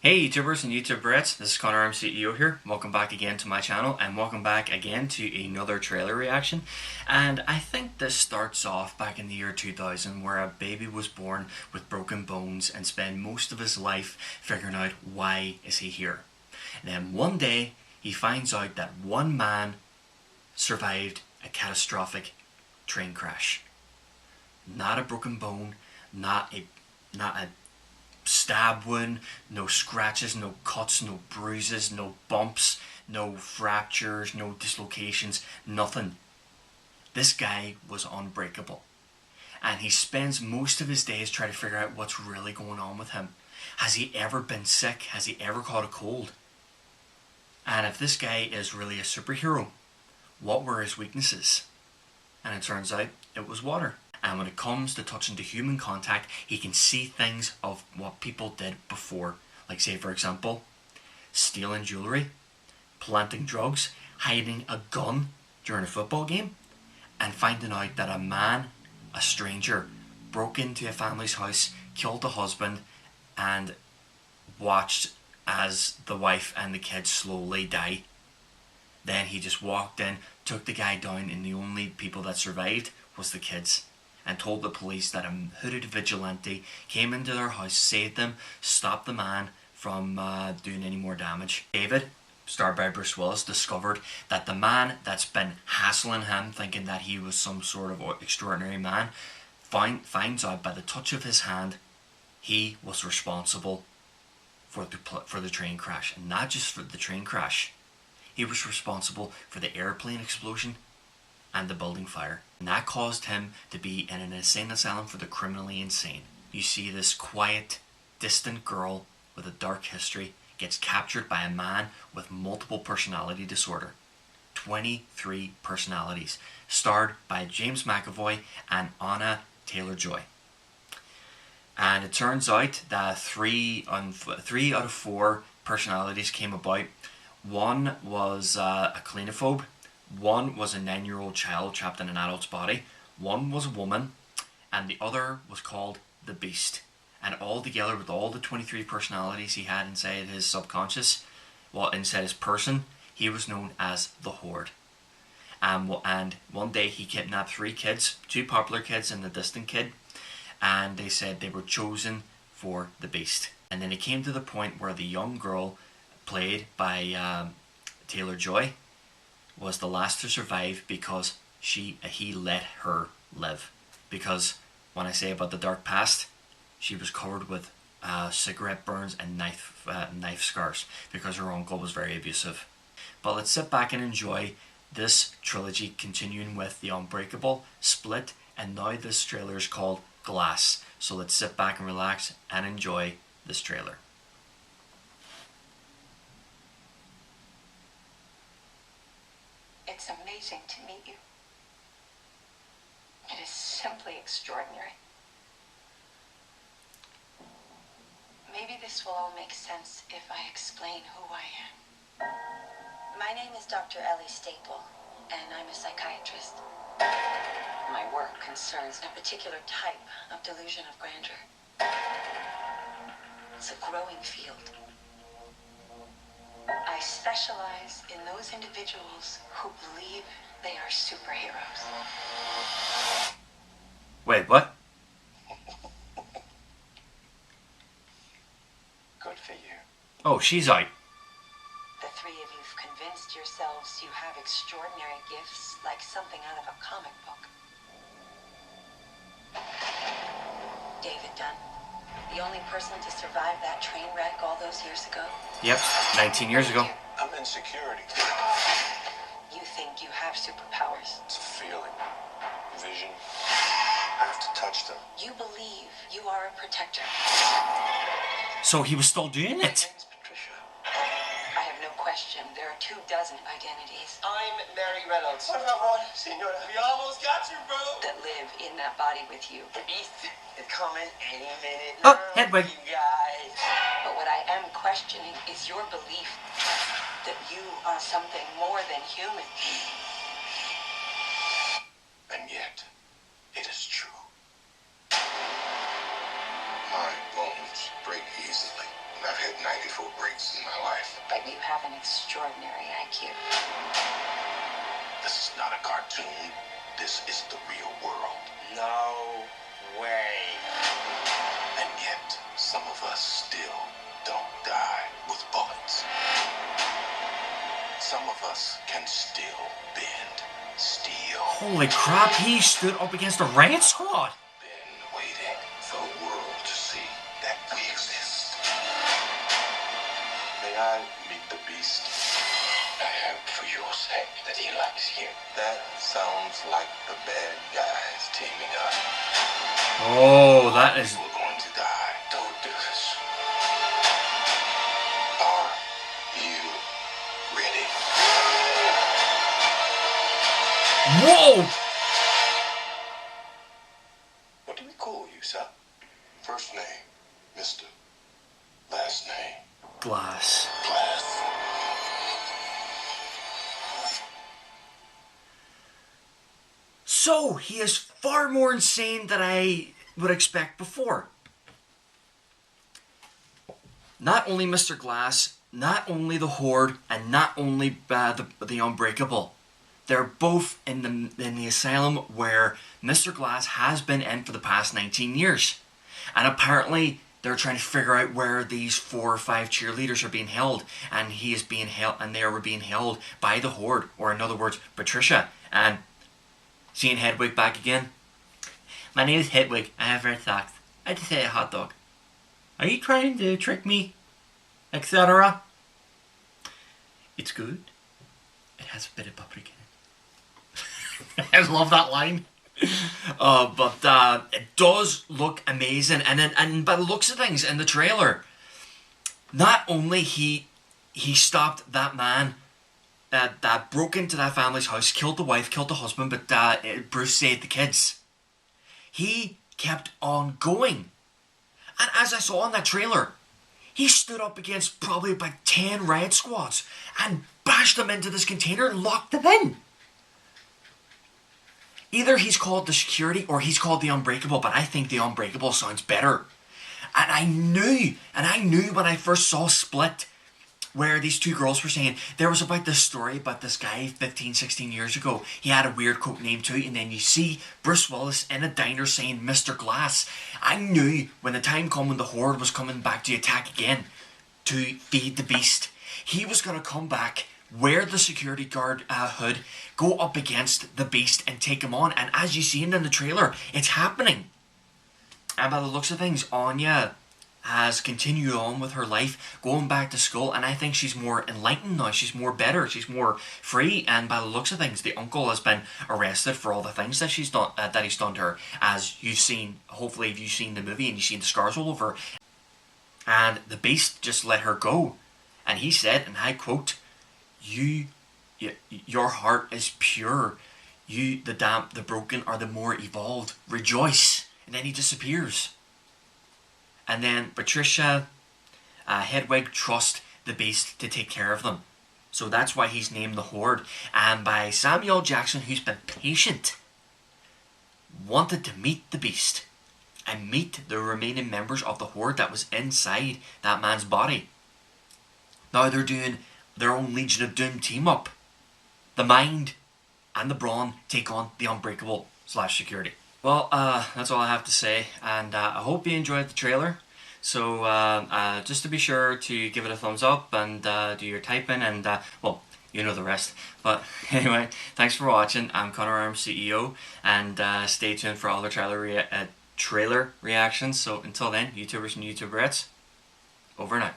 Hey YouTubers and YouTuberettes, this is ConorArmCEO here. Welcome back again to my channel and welcome back again to another trailer reaction. And I think this starts off back in the year 2000 where a baby was born with broken bones and spent most of his life figuring out why is he here. And then one day he finds out that one man survived a catastrophic train crash. Not a broken bone, not a stab wound, no scratches, no cuts, no bruises, no bumps, no fractures, no dislocations, nothing. This guy was unbreakable. And he spends most of his days trying to figure out what's really going on with him. Has he ever been sick? Has he ever caught a cold? And if this guy is really a superhero, what were his weaknesses? And it turns out it was water. And when it comes to touching to human contact, he can see things of what people did before. Like say for example, stealing jewellery, planting drugs, hiding a gun during a football game, and finding out that a man, a stranger, broke into a family's house, killed the husband, and watched as the wife and the kids slowly die. Then he just walked in, took the guy down, and the only people that survived was the kids. And told the police that a hooded vigilante came into their house, saved them, stopped the man from doing any more damage. David, starred by Bruce Willis, discovered that the man that's been hassling him, thinking that he was some sort of extraordinary man, finds out by the touch of his hand he was responsible for the train crash. And not just for the train crash, he was responsible for the airplane explosion and the building fire. And that caused him to be in an insane asylum for the criminally insane. You see this quiet, distant girl with a dark history gets captured by a man with multiple personality disorder. 23 personalities. Starred by James McAvoy and Anna Taylor-Joy. And it turns out that three out of 4 personalities came about. One was a cleanophobe. One was a 9-year-old child trapped in an adult's body. One was a woman. And the other was called the Beast. And all together with all the 23 personalities he had inside his subconscious, well, inside his person, he was known as the Horde. And one day he kidnapped 3 kids, 2 popular kids and the distant kid. And they said they were chosen for the Beast. And then it came to the point where the young girl, played by Taylor-Joy, was the last to survive because he let her live. Because when I say about the dark past, she was covered with cigarette burns and knife scars because her uncle was very abusive. But let's sit back and enjoy this trilogy, continuing with The Unbreakable, Split, and now this trailer is called Glass. So let's sit back and relax and enjoy this trailer. It's amazing to meet you. It is simply extraordinary. Maybe this will all make sense if I explain who I am. My name is Dr. Ellie Staple, and I'm a psychiatrist. My work concerns a particular type of delusion of grandeur. It's a growing field. I specialize in those individuals who believe they are superheroes. Wait, what? Good for you. Oh, she's out. The 3 of you've convinced yourselves you have extraordinary gifts like something out of a comic book. David Dunn, the only person to survive that train wreck all those years ago. Yep, 19 years ago. I'm in security. You think you have superpowers. It's a feeling. Vision. I have to touch them. You believe you are a protector. So he was still doing My it. name's Patricia. I have no question there are 24 identities I'm Mary Reynolds. Por favor, señora. We almost got you, bro. that live in that body with you. The beast is coming any minute Oh, now, Hedwig. you guys. But what I am questioning is your belief that you are something more than human. And yet, it is true. My bones break easily. And I've hit 94 breaks in my life. But you have an extraordinary IQ. This is not a cartoon. This is the real world. No way. And yet, some of us still don't die with bullets. Some of us can still bend steel. Holy crap, he stood up against a riot squad. Been waiting for the world to see that we exist. May I meet the beast? I hope for your sake that he likes you. That sounds like the bad guys teaming up. Oh, that is... We're going to die. Don't do this. Are you ready? Whoa! What do we call you, sir? First name, Mr. Last name, Glass. Glass. So, he is far more insane than I would expect before. Not only Mr. Glass, not only the Horde, and not only the Unbreakable. They're both in the asylum where Mr. Glass has been in for the past 19 years. And apparently they're trying to figure out where these 4 or 5 cheerleaders are being held, and he is being held, and they were being held by the Horde, or in other words, Patricia. And seeing Hedwig back again. My name is Hedwig. I have red socks. I just ate a hot dog. Are you trying to trick me? Etc. It's good. It has a bit of paprika in it. I love that line. But it does look amazing, and by the looks of things in the trailer, not only he stopped that man that broke into that family's house, killed the wife, killed the husband, but Bruce saved the kids. He kept on going, and as I saw in that trailer, he stood up against probably about 10 riot squads and bashed them into this container and locked them in. Either he's called the security or he's called the Unbreakable, but I think the Unbreakable sounds better. And I knew when I first saw Split, where these two girls were saying, there was about this story about this guy 15, 16 years ago. He had a weird code name too, and then you see Bruce Willis in a diner saying Mr. Glass. I knew when the time came when the Horde was coming back to attack again, to feed the beast, he was going to come back, wear the security guard hood, go up against the beast and take him on. And as you see in the trailer, it's happening. And by the looks of things, Anya has continued on with her life, going back to school, and I think she's more enlightened now. She's more better. She's more free. And by the looks of things, the uncle has been arrested for all the things that she's done, that he's done to her. As you've seen, hopefully, if you've seen the movie and you've seen the scars all over, and the beast just let her go. And he said, and I quote, your heart is pure. You, the damned, the broken, are the more evolved. Rejoice. And then he disappears. And then Patricia, Hedwig trust the beast to take care of them. So that's why he's named the Horde. And by Samuel Jackson, who's been patient, wanted to meet the beast and meet the remaining members of the Horde that was inside that man's body. Now they're doing their own Legion of Doom team up. The Mind and the Brawn take on the Unbreakable / security. Well, that's all I have to say, and I hope you enjoyed the trailer. So just to be sure to give it a thumbs up and do your typing, and well, you know the rest. But anyway, thanks for watching. I'm ConorArmCEO, and stay tuned for other trailer reactions. So until then, YouTubers and YouTuberettes, over and out.